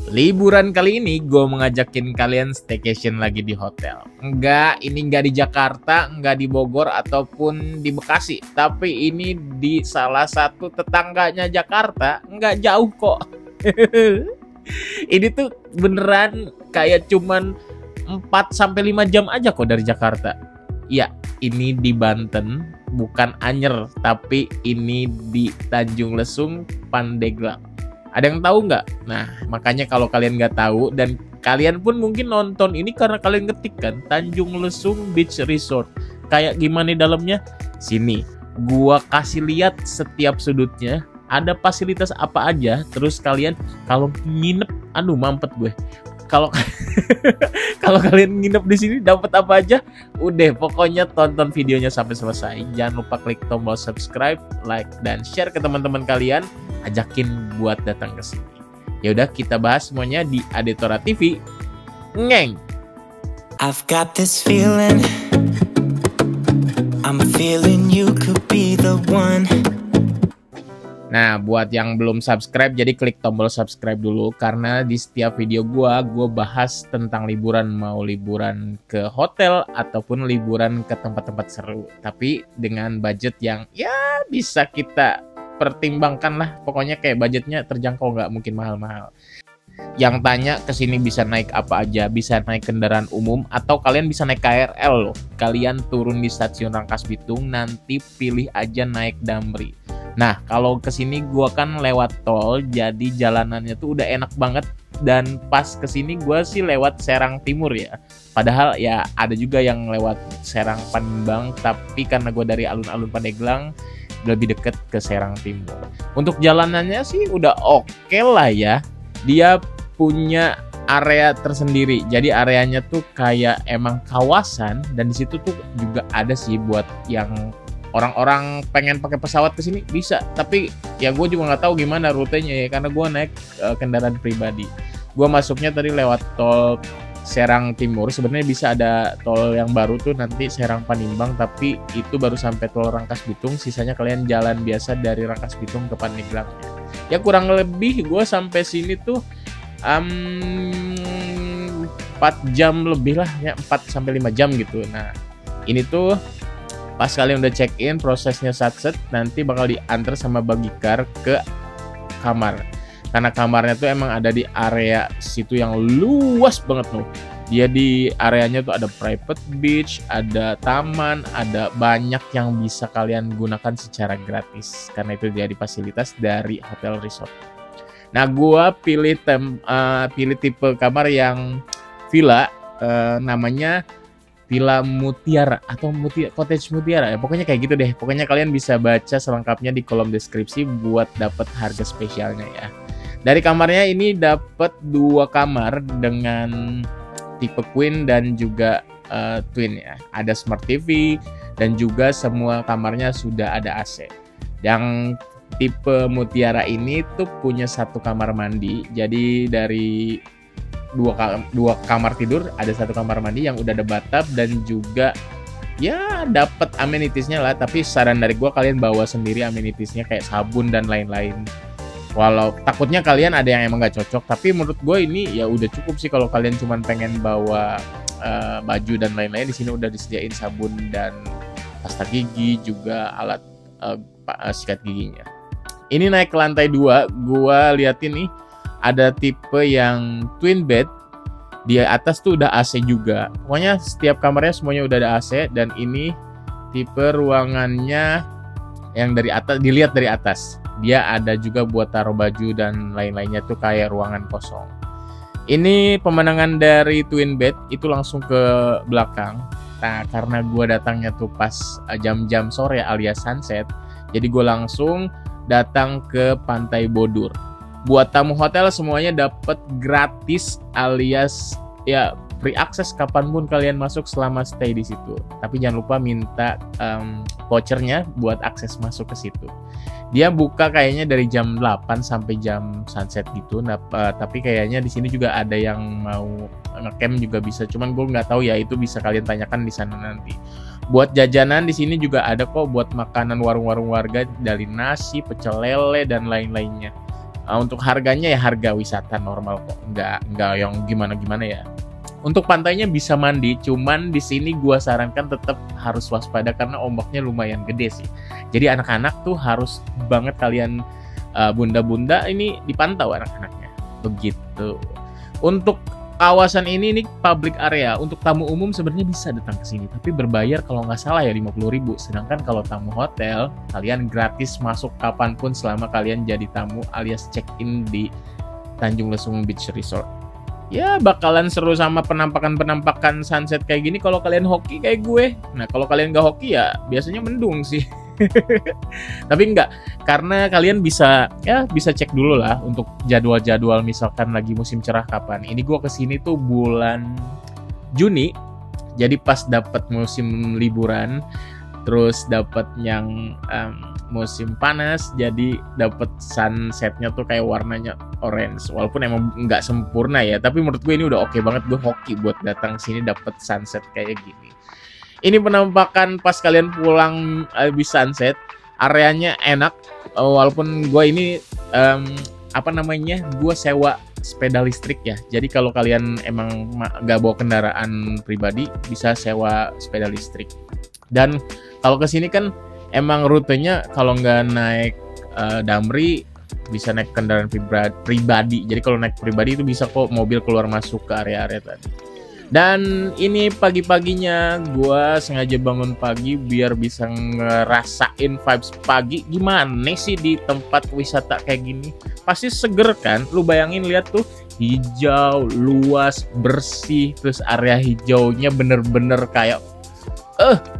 Liburan kali ini gue mengajakin kalian staycation lagi di hotel. Ini nggak di Jakarta, nggak di Bogor ataupun di Bekasi, tapi ini di salah satu tetangganya Jakarta, nggak jauh kok. Ini tuh beneran kayak cuman 4-5 jam aja kok dari Jakarta. Ya, ini di Banten, bukan Anyer, tapi ini di Tanjung Lesung, Pandeglang. Ada yang tahu nggak? Nah, makanya kalau kalian nggak tahu dan kalian pun mungkin nonton ini karena kalian ngetik kan Tanjung Lesung Beach Resort. Kayak gimana di dalamnya? Sini, gua kasih lihat setiap sudutnya. Ada fasilitas apa aja. Terus kalian kalau nginep, mampet gue. Kalau kalau kalian nginep di sini dapat apa aja? Udah, pokoknya tonton videonya sampai selesai. Jangan lupa klik tombol subscribe, like, dan share ke teman-teman kalian. Ajakin buat datang ke sini. Ya udah, kita bahas semuanya di Adetora TV. Ngeng. I've got this feeling. I'm feeling you could be the one. Nah, buat yang belum subscribe, jadi klik tombol subscribe dulu. Karena di setiap video gua bahas tentang liburan. Mau liburan ke hotel ataupun liburan ke tempat-tempat seru. Tapi dengan budget yang ya bisa kita pertimbangkan lah. Pokoknya kayak budgetnya terjangkau, nggak mungkin mahal-mahal. Yang tanya kesini bisa naik apa aja. Bisa naik kendaraan umum atau kalian bisa naik KRL loh. Kalian turun di stasiun Rangkas Bitung, nanti pilih aja naik Damri. Nah, kalau kesini gua kan lewat tol, jadi jalanannya tuh udah enak banget. Dan pas kesini gua sih lewat Serang Timur ya. Padahal ya ada juga yang lewat Serang Palembang, tapi karena gua dari alun-alun Pandeglang lebih deket ke Serang Timur. Untuk jalanannya sih udah oke lah ya. Dia punya area tersendiri. Jadi areanya tuh kayak emang kawasan, dan di situ tuh juga ada sih buat yang orang-orang pengen pakai pesawat ke sini bisa, tapi ya gue juga nggak tahu gimana rutenya ya, karena gue naik kendaraan pribadi. Gue masuknya tadi lewat tol Serang Timur. Sebenarnya bisa ada tol yang baru tuh nanti Serang Panimbang, tapi itu baru sampai tol Rangkas Bitung. Sisanya kalian jalan biasa dari Rangkas Bitung ke Pandeglang. Ya kurang lebih gue sampai sini tuh 4 jam lebih lah ya, 4-5 jam gitu. Nah, ini tuh pas kalian udah check in, prosesnya satset, nanti bakal diantar sama Bagikar ke kamar. Karena kamarnya tuh emang ada di area situ yang luas banget loh. Dia di areanya tuh ada private beach, ada taman, ada banyak yang bisa kalian gunakan secara gratis. Karena itu jadi fasilitas dari hotel resort. Nah, gua pilih tipe kamar yang villa, namanya Villa Mutiara atau Cottage Mutiara ya, pokoknya kayak gitu deh. Pokoknya kalian bisa baca selengkapnya di kolom deskripsi buat dapat harga spesialnya ya. Dari kamarnya ini dapat 2 kamar dengan tipe queen dan juga twin ya. Ada smart TV dan juga semua kamarnya sudah ada AC. Yang tipe Mutiara ini tuh punya 1 kamar mandi. Jadi dari dua kamar tidur, ada 1 kamar mandi yang udah ada bathtub dan juga ya dapat amenitiesnya lah. Tapi saran dari gua kalian bawa sendiri amenitiesnya kayak sabun dan lain-lain. Walau takutnya kalian ada yang emang nggak cocok, tapi menurut gue ini ya udah cukup sih. Kalau kalian cuma pengen bawa baju dan lain-lain, di sini udah disediain sabun dan pasta gigi, juga alat sikat giginya. Ini naik ke lantai 2, gua liatin nih ada tipe yang twin bed. Di atas tuh udah AC juga. Pokoknya setiap kamarnya semuanya udah ada AC, dan ini tipe ruangannya yang dari atas, dilihat dari atas. Dia ada juga buat taruh baju dan lain-lainnya tuh kayak ruangan kosong. Ini pemandangan dari twin bed itu langsung ke belakang. Nah, karena gue datangnya tuh pas jam-jam sore alias sunset, jadi gue langsung datang ke Pantai Bodur. Buat tamu hotel semuanya dapat gratis alias ya free access kapanpun kalian masuk selama stay di situ. Tapi jangan lupa minta vouchernya buat akses masuk ke situ. Dia buka kayaknya dari jam 8 sampai jam sunset gitu. Nah, tapi kayaknya di sini juga ada yang mau ngecamp juga bisa. Cuman gue nggak tahu ya, itu bisa kalian tanyakan di sana nanti. Buat jajanan di sini juga ada kok buat makanan warung-warung warga, dari nasi, pecel lele dan lain-lainnya. Untuk harganya ya harga wisata normal kok, nggak yang gimana-gimana ya. Untuk pantainya bisa mandi, cuman di sini gua sarankan tetap harus waspada karena ombaknya lumayan gede sih. Jadi anak-anak tuh harus banget kalian bunda-bunda ini dipantau anak-anaknya. Begitu. Untuk kawasan ini public area. Untuk tamu umum sebenarnya bisa datang ke sini, tapi berbayar kalau nggak salah ya 50.000. Sedangkan kalau tamu hotel, kalian gratis masuk kapanpun selama kalian jadi tamu alias check-in di Tanjung Lesung Beach Resort. Ya bakalan seru sama penampakan-penampakan sunset kayak gini kalau kalian hoki kayak gue. Nah kalau kalian nggak hoki ya biasanya mendung sih. Tapi enggak, karena kalian bisa cek dulu lah untuk jadwal-jadwal misalkan lagi musim cerah kapan. Ini gue kesini tuh bulan Juni, jadi pas dapat musim liburan, terus dapat yang musim panas, jadi dapat sunsetnya tuh kayak warnanya orange. Walaupun emang nggak sempurna ya, tapi menurut gue ini udah oke banget. Gue hoki buat datang sini dapat sunset kayak gini. Ini penampakan pas kalian pulang habis sunset, areanya enak. Walaupun gue ini gue sewa sepeda listrik ya. Jadi kalau kalian emang nggak bawa kendaraan pribadi, bisa sewa sepeda listrik. Dan kalau kesini kan emang rutenya kalau nggak naik Damri bisa naik kendaraan pribadi. Jadi kalau naik pribadi itu bisa kok mobil keluar masuk ke area-area tadi. Dan ini pagi-paginya gue sengaja bangun pagi biar bisa ngerasain vibes pagi. Gimana sih di tempat wisata kayak gini? Pasti seger kan? Lu bayangin lihat tuh hijau, luas, bersih. Terus area hijaunya bener-bener kayak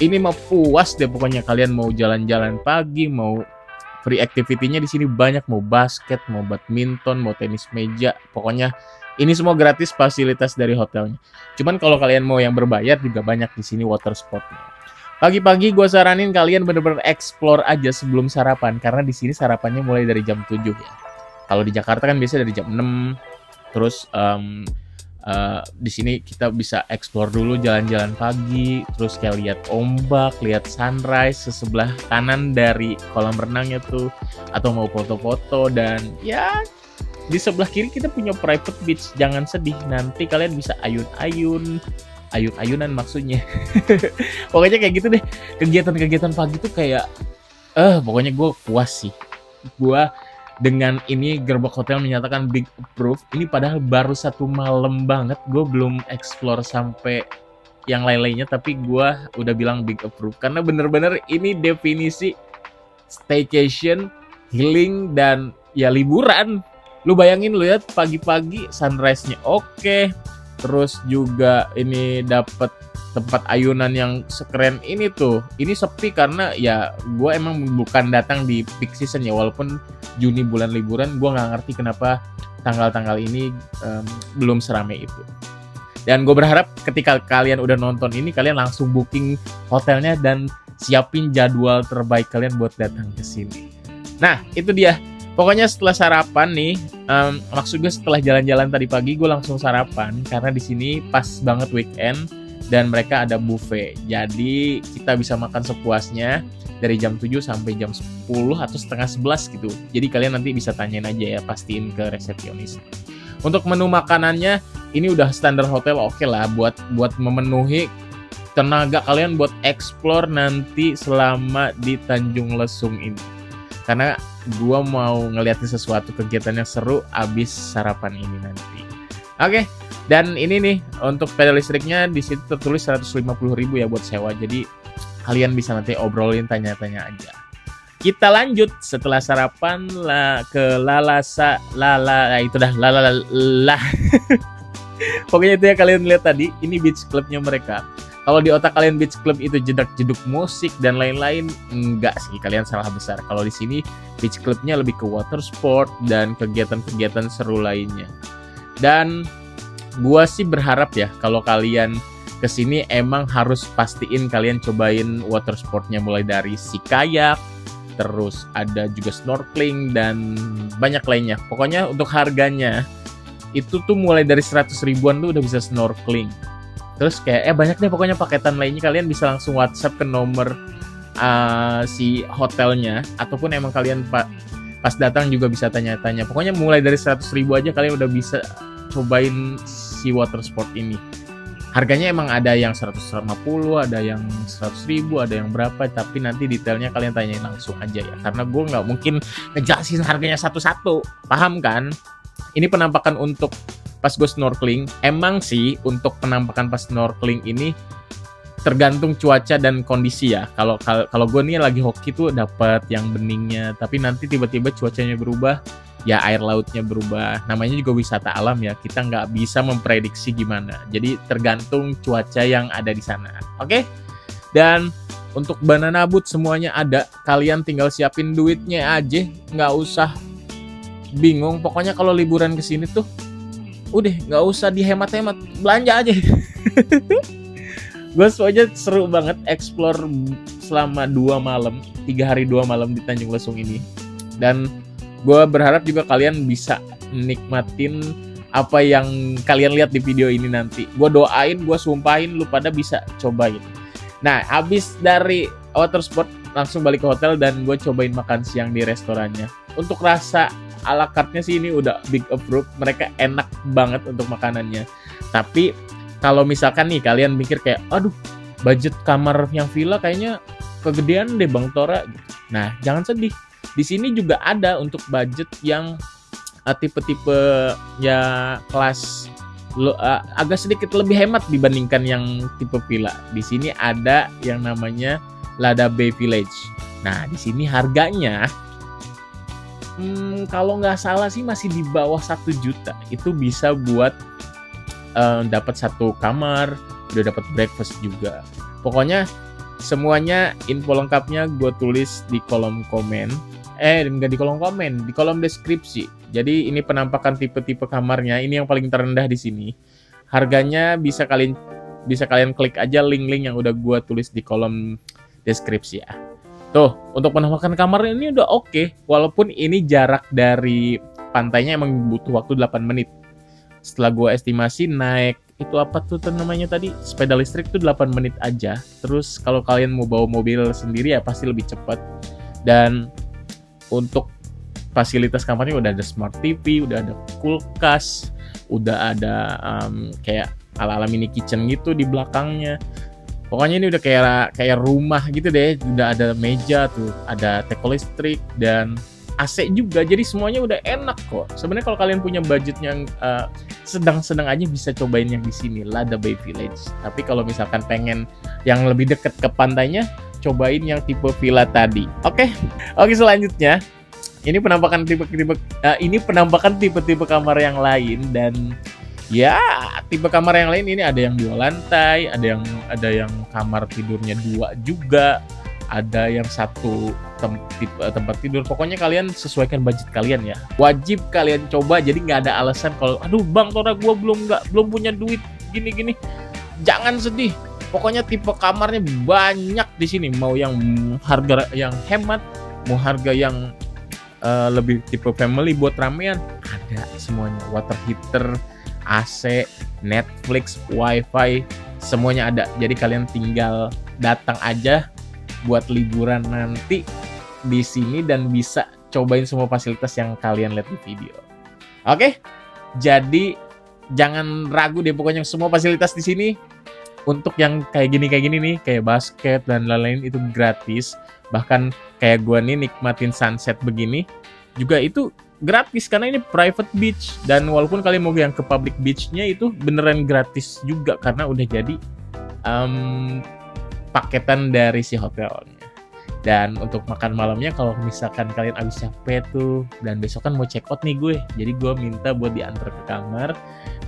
ini mah puas deh pokoknya. Kalian mau jalan-jalan pagi, mau free activity-nya di sini banyak, mau basket, mau badminton, mau tenis meja, pokoknya ini semua gratis fasilitas dari hotelnya. Cuman kalau kalian mau yang berbayar juga banyak di sini water sportnya. Pagi-pagi gue saranin kalian bener-bener explore aja sebelum sarapan, karena di sini sarapannya mulai dari jam 7 ya. Kalau di Jakarta kan biasanya dari jam 6. Terus di sini kita bisa explore dulu, jalan-jalan pagi, terus kayak lihat ombak, lihat sunrise sebelah kanan dari kolam renangnya tuh, atau mau foto-foto. Dan ya di sebelah kiri kita punya private beach. Jangan sedih, nanti kalian bisa ayun-ayunan maksudnya. Pokoknya kayak gitu deh, kegiatan-kegiatan pagi tuh kayak pokoknya gue puas sih. Gue dengan ini Gerbek Hotel menyatakan big approve. Ini padahal baru 1 malam banget, gue belum explore sampai yang lain-lainnya, tapi gue udah bilang big approve karena bener-bener ini definisi staycation, healing, dan ya liburan. Lu bayangin, lu lihat pagi-pagi sunrise-nya oke. Terus juga ini dapat tempat ayunan yang sekeren ini tuh. Ini sepi karena ya gue emang bukan datang di peak season ya. Walaupun Juni bulan liburan, gue nggak ngerti kenapa tanggal-tanggal ini belum seramai itu. Dan gue berharap ketika kalian udah nonton ini, kalian langsung booking hotelnya dan siapin jadwal terbaik kalian buat datang ke sini. Nah, itu dia. Pokoknya setelah sarapan nih, maksud gue setelah jalan-jalan tadi pagi, gue langsung sarapan karena di sini pas banget weekend dan mereka ada buffet. Jadi kita bisa makan sepuasnya dari jam 7 sampai jam 10 atau setengah 11 gitu. Jadi kalian nanti bisa tanyain aja ya, pastiin ke resepsionis. Untuk menu makanannya ini udah standar hotel, oke lah buat memenuhi tenaga kalian buat explore nanti selama di Tanjung Lesung ini. Karena gue mau ngeliatin sesuatu kegiatan yang seru abis sarapan ini nanti. Oke, dan ini nih untuk sepeda listriknya di situ tertulis 150.000 ya buat sewa. Jadi kalian bisa nanti obrolin, tanya-tanya aja. Kita lanjut setelah sarapan ke Lala. Pokoknya itu ya kalian lihat tadi, ini beach clubnya mereka. Kalau di otak kalian beach club itu jedak-jeduk musik dan lain-lain, enggak sih, kalian salah besar. Kalau di sini beach clubnya lebih ke water sport dan kegiatan-kegiatan seru lainnya. Dan gua sih berharap ya kalau kalian kesini emang harus pastiin kalian cobain water sportnya, mulai dari si kayak, terus ada juga snorkeling dan banyak lainnya. Pokoknya untuk harganya itu tuh mulai dari 100 ribuan tuh udah bisa snorkeling. Terus kayak banyak deh pokoknya paketan lainnya. Kalian bisa langsung WhatsApp ke nomor si hotelnya, ataupun emang kalian Pas datang juga bisa tanya-tanya. Pokoknya mulai dari 100.000 aja kalian udah bisa cobain si water sport ini. Harganya emang ada yang 150, ada yang 100.000, ada yang berapa. Tapi nanti detailnya kalian tanyain langsung aja ya. Karena gue nggak mungkin ngejelasin harganya satu-satu. Paham kan? Ini penampakan untuk pas gue snorkeling. Emang sih untuk penampakan pas snorkeling ini tergantung cuaca dan kondisi ya. Kalau gue nih lagi hoki tuh dapat yang beningnya, tapi nanti tiba-tiba cuacanya berubah, ya air lautnya berubah. Namanya juga wisata alam ya, kita nggak bisa memprediksi gimana. Jadi tergantung cuaca yang ada di sana. Oke? Dan untuk banana boat semuanya ada. Kalian tinggal siapin duitnya aja, nggak usah bingung. Pokoknya kalau liburan ke sini tuh, udah nggak usah dihemat-hemat, belanja aja. Gue aja seru banget explore selama 2 malam, 3 hari 2 malam di Tanjung Lesung ini. Dan gue berharap juga kalian bisa nikmatin apa yang kalian lihat di video ini nanti. Gue doain, gue sumpahin lu pada bisa cobain. Nah, abis dari water sport langsung balik ke hotel dan gue cobain makan siang di restorannya. Untuk rasa a la carte-nya sih ini udah big approve. Mereka enak banget untuk makanannya. Tapi kalau misalkan nih kalian mikir kayak, aduh, budget kamar yang villa kayaknya kegedean deh Bang Tora. Nah, jangan sedih. Di sini juga ada untuk budget yang tipe-tipe ya kelas agak sedikit lebih hemat dibandingkan yang tipe villa. Di sini ada yang namanya Lada Bay Village. Nah, di sini harganya kalau nggak salah sih masih di bawah 1 juta. Itu bisa buat dapat 1 kamar, udah dapat breakfast juga. Pokoknya semuanya info lengkapnya gue tulis di kolom komen. Enggak di kolom komen, di kolom deskripsi. Jadi ini penampakan tipe-tipe kamarnya. Ini yang paling terendah di sini. Harganya bisa kalian klik aja link-link yang udah gue tulis di kolom deskripsi ya. Tuh, untuk penampakan kamarnya ini udah oke. Walaupun ini jarak dari pantainya emang butuh waktu 8 menit. Setelah gue estimasi naik itu apa tuh namanya tadi, sepeda listrik tuh 8 menit aja. Terus kalau kalian mau bawa mobil sendiri ya pasti lebih cepat. Dan untuk fasilitas kamarnya udah ada smart TV, udah ada kulkas, udah ada kayak ala-ala mini kitchen gitu di belakangnya. Pokoknya ini udah kayak rumah gitu deh. Udah ada meja tuh, ada teko listrik dan AC juga, jadi semuanya udah enak kok. Sebenarnya kalau kalian punya budget yang sedang-sedang aja bisa cobain yang di sini, Lada Bay Village. Tapi kalau misalkan pengen yang lebih deket ke pantainya, cobain yang tipe villa tadi. Oke, selanjutnya ini penampakan tipe-tipe kamar yang lain dan ya tipe kamar yang lain ini ada yang 2 lantai, ada yang kamar tidurnya 2 juga. Ada yang 1 tempat tidur. Pokoknya kalian sesuaikan budget kalian ya. Wajib kalian coba. Jadi nggak ada alasan kalau aduh Bang Tora gue belum punya duit gini. Jangan sedih. Pokoknya tipe kamarnya banyak di sini. Mau yang harga yang hemat, mau harga yang lebih tipe family buat ramean, ada semuanya. Water heater, AC, Netflix, WiFi, semuanya ada. Jadi kalian tinggal datang aja buat liburan nanti di sini dan bisa cobain semua fasilitas yang kalian lihat di video. Oke? Jadi jangan ragu deh, pokoknya semua fasilitas di sini untuk yang kayak gini nih, kayak basket dan lain-lain itu gratis. Bahkan kayak gua nih nikmatin sunset begini juga itu gratis karena ini private beach, dan walaupun kalian mau yang ke public beach-nya itu beneran gratis juga karena udah jadi paketan dari si hotelnya. Dan untuk makan malamnya kalau misalkan kalian abis capek tuh dan besok kan mau check out nih gue, jadi gue minta buat diantar ke kamar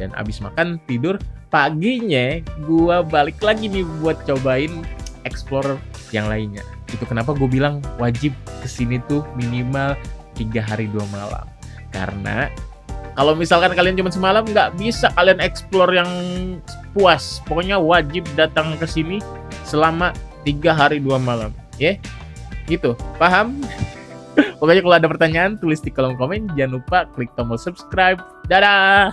dan abis makan tidur, paginya gue balik lagi nih buat cobain explore yang lainnya. Itu kenapa gue bilang wajib kesini tuh minimal 3 hari 2 malam, karena kalau misalkan kalian cuma semalam nggak bisa kalian explore yang puas. Pokoknya wajib datang ke sini selama 3 hari 2 malam, ya? Gitu, paham? Pokoknya kalau ada pertanyaan tulis di kolom komen. Jangan lupa klik tombol subscribe. Dadah!